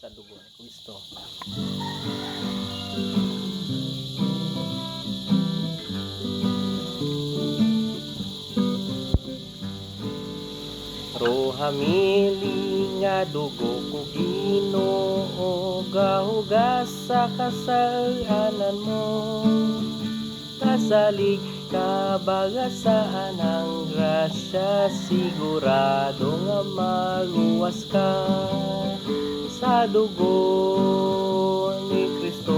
sa dugo ni Kristo. Rohamili nga dugo ko Ginoo, gahugas sa kasalanan mo. Kasalig kabagasaan ang grasya, sigurado nga maluwas ka sa dugo ni Kristo.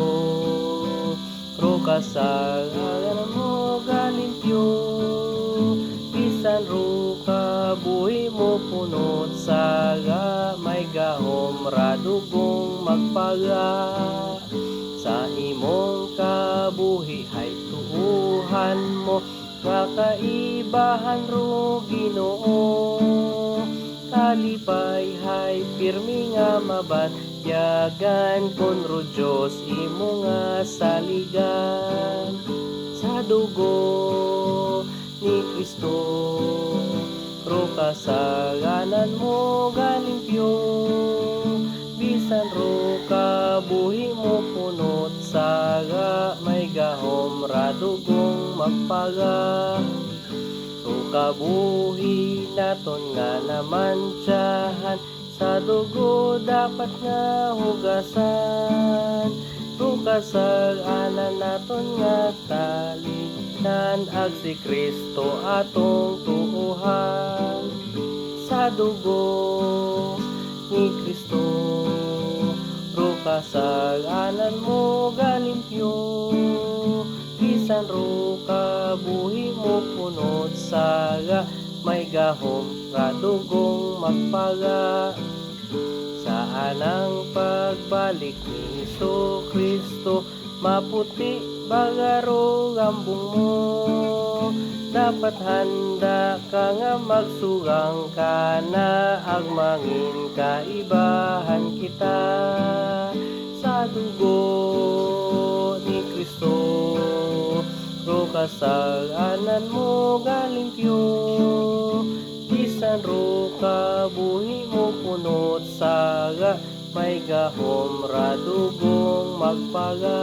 Ro kasalanan mo galimpyo, bisan ro kabuhi mo punot saga, may gahom radugong magpaga sa imong kabuhi hay tuuhan mo, kakaibahan ro Ginoo. Kalipay hay pirmi nga mabatyagan, kon ro Diyos imo nga saligan sa dugo ni Kristo. Ro kasalanan mo galimpyo, bisan ro kabuhi mo punot saga, may gahom radugong magpaga. Ro kabuhi naton nga namantsahan, sa dugo dapat nga hugasan. Ro kasalanan naton nga talinan, ag si Kristo atong tuuhan sa dugo ni Kristo. Ro kasalanan mo galimpyo, bisan ro kabuhi mo punot saga, may gahom radugong magpaga. Saan ang pagbalik ni Hesus Kristo, maputi bagaro gambong mo. Dapat handa ka nga magsugang ka na, agmangin kaibahan kita sa dugo ni Kristo. Ro kasalanan mo galimpyo, bisan ro kabuhi mo punot saga, may gahom radugong magpaga.